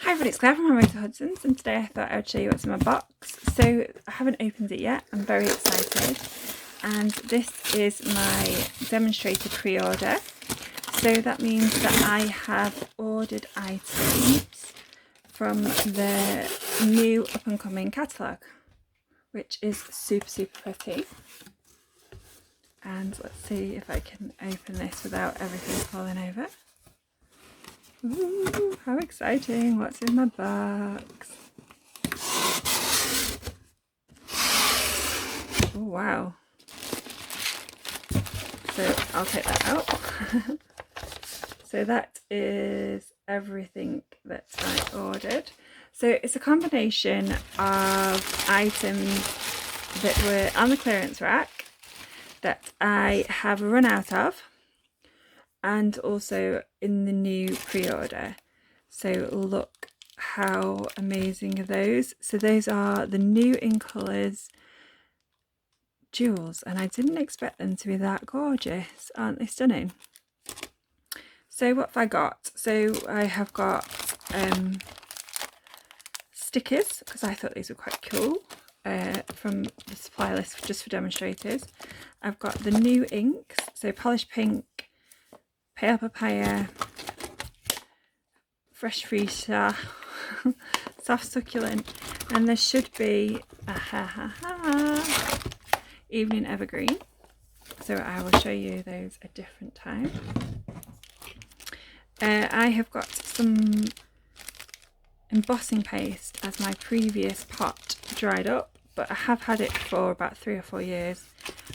Hi everybody, it's Claire from Homemade Hudson's, and today I thought I would show you what's in my box. So I haven't opened it yet, I'm very excited, and this is my demonstrator pre-order. So that means that I have ordered items from the new up and coming catalogue, which is super pretty. And let's see if I can open this without everything falling over. Ooh, how exciting! What's in my box? Oh wow. So I'll take that out. So that is everything that I ordered. So it's a combination of items that were on the clearance rack that I have run out of, and also in the new pre-order. So look how amazing are those. So those are the new in colours jewels, and I didn't expect them to be that gorgeous. Aren't they stunning? So what have I got? So I have got stickers, because I thought these were quite cool, from the supply list just for demonstrators. I've got the new inks, so polished pink, pale papaya, fresh freesia, soft succulent, and there should be evening evergreen. So I will show you those a different time. I have got some embossing paste as my previous pot dried up, but I have had it for about 3 or 4 years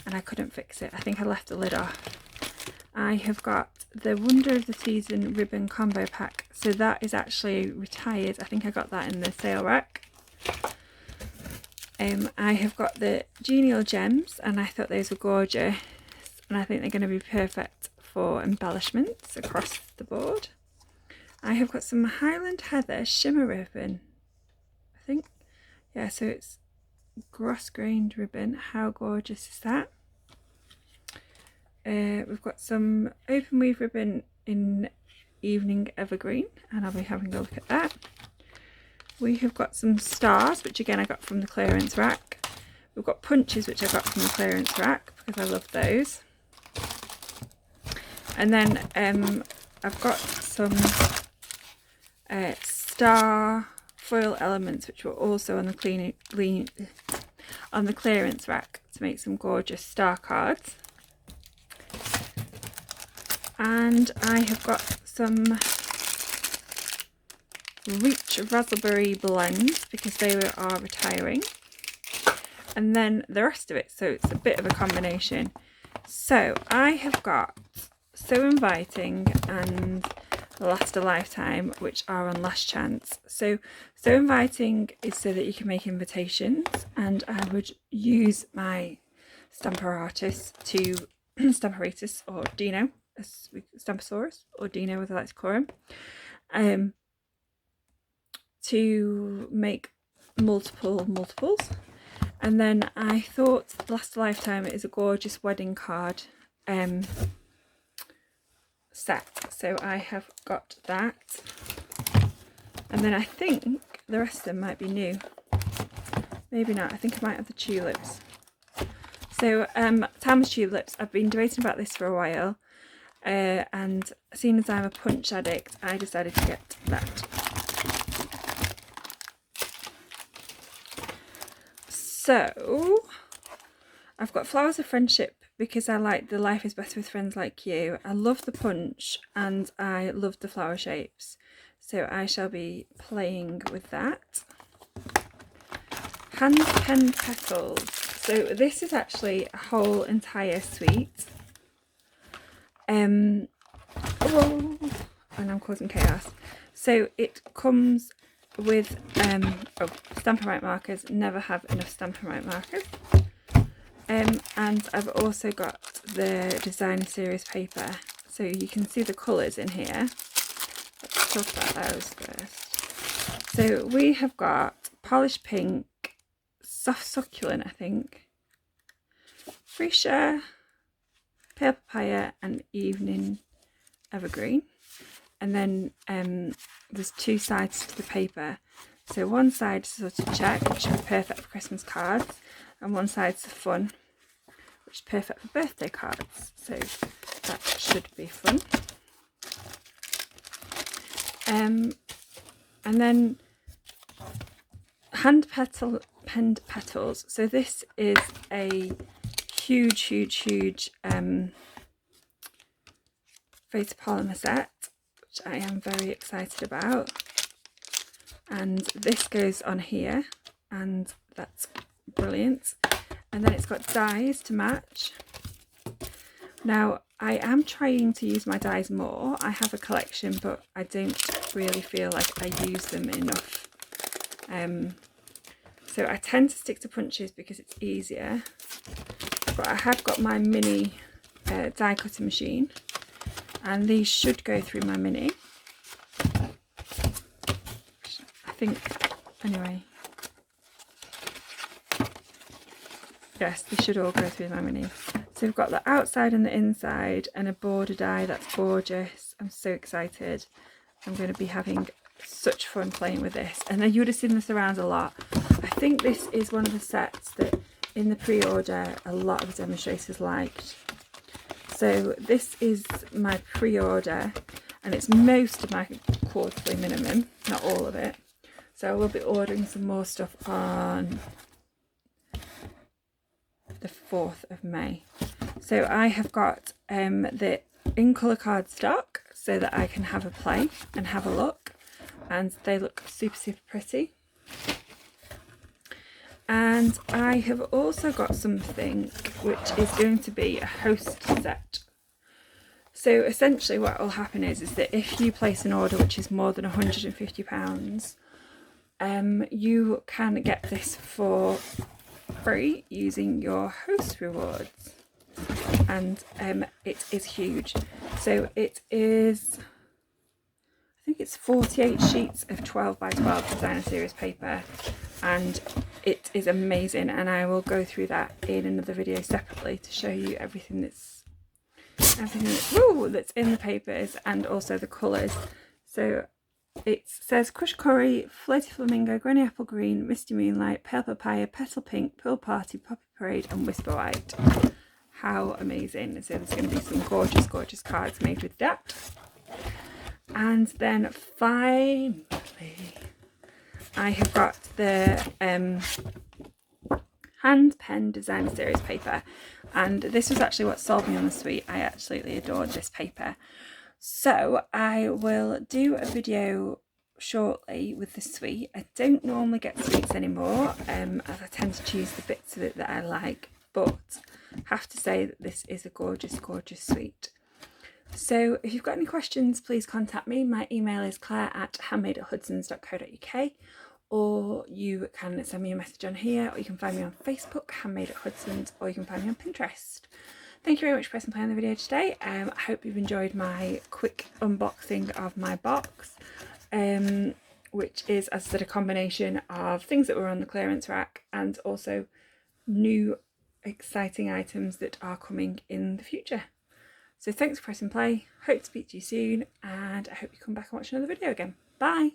and I couldn't fix it. I think I left the lid off. I have got the Wonder of the Season ribbon combo pack, so that is actually retired. I think I got that in the sale rack. I have got the Genial Gems, and I thought those were gorgeous, and I think they're going to be perfect for embellishments across the board. I have got some Highland Heather shimmer ribbon, I think. Yeah, so it's gross-grained ribbon. How gorgeous is that? We've got some open weave ribbon in evening evergreen, and I'll be having a look at that. We have got some stars, which again I got from the clearance rack. We've got punches, which I got from the clearance rack because I love those. And then I've got some star foil elements, which were also on the clearance rack to make some gorgeous star cards. And I have got some Reach Raspberry blends because they are retiring, and then the rest of it, so it's a bit of a combination. So I have got So Inviting and Last a Lifetime, which are on Last Chance. So Inviting is so that you can make invitations, and I would use my Stamparatus or Dino, Stamposaurus or Dino as I like to call him, to make multiples. And then I thought Last a Lifetime is a gorgeous wedding card set, so I have got that. And then I think the rest of them might be new, maybe not. I think I might have the tulips. So Thelma's tulips, I've been debating about this for a while, and seeing as I'm a punch addict, I decided to get that. So I've got Flowers of Friendship because I like the Life is Better with Friends Like You. I love the punch and I love the flower shapes, so I shall be playing with that. Hand Pen Petals. So this is actually a whole entire suite. And I'm causing chaos. So it comes with Stampin' Up markers. Never have enough Stampin' Up markers. And I've also got the designer series paper, so you can see the colours in here. Let's talk about those first. So we have got polished pink, soft succulent, I think, freesia, pale papaya, and evening evergreen. and then there's two sides to the paper. So one side is sort of check, which is perfect for Christmas cards, and one side's the fun, which is perfect for birthday cards. So that should be fun. And then penned petals. So this is a huge photopolymer set, which I am very excited about. And this goes on here, and that's brilliant. And then it's got dies to match. Now I am trying to use my dies more. I have a collection, but I don't really feel like I use them enough. So I tend to stick to punches because it's easier. But I have got my mini die cutting machine, and these should go through my mini. I think, anyway. Yes, they should all go through my mini. So we've got the outside and the inside, and a border die that's gorgeous. I'm so excited. I'm going to be having such fun playing with this. And then you would have seen this around a lot. I think this is one of the sets that in the pre-order a lot of demonstrators liked. So this is my pre-order, and it's most of my quarterly minimum, not all of it. So I will be ordering some more stuff on the 4th of May. So I have got the in colour card stock so that I can have a play and have a look, and they look super pretty. And I have also got something which is going to be a host set. So essentially what will happen is that if you place an order which is more than £150, you can get this for free using your host rewards, and it is huge. So it is, I think it's 48 sheets of 12 by 12 designer series paper, and it is amazing, and I will go through that in another video separately to show you everything that's in the papers, and also the colours. So it says Crush Curry, Floaty Flamingo, Granny Apple Green, Misty Moonlight, Pale Papaya, Petal Pink, Pool Party, Poppy Parade and Whisper White. How amazing. So there's going to be some gorgeous cards made with that. And then finally I have got the hand pen designer series paper, and this was actually what sold me on the suite. I absolutely adored this paper. So I will do a video shortly with the suite. I don't normally get suites anymore, as I tend to choose the bits of it that I like, but have to say that this is a gorgeous suite. So if you've got any questions, please contact me. My email is claire@handmadeathudsons.co.uk, or you can send me a message on here, or you can find me on Facebook, Handmade at Hudson's, or you can find me on Pinterest. Thank you very much for pressing play on the video today. I hope you've enjoyed my quick unboxing of my box, which is, as I said, a combination of things that were on the clearance rack and also new exciting items that are coming in the future. So thanks for pressing play, hope to speak to you soon, and I hope you come back and watch another video again. Bye!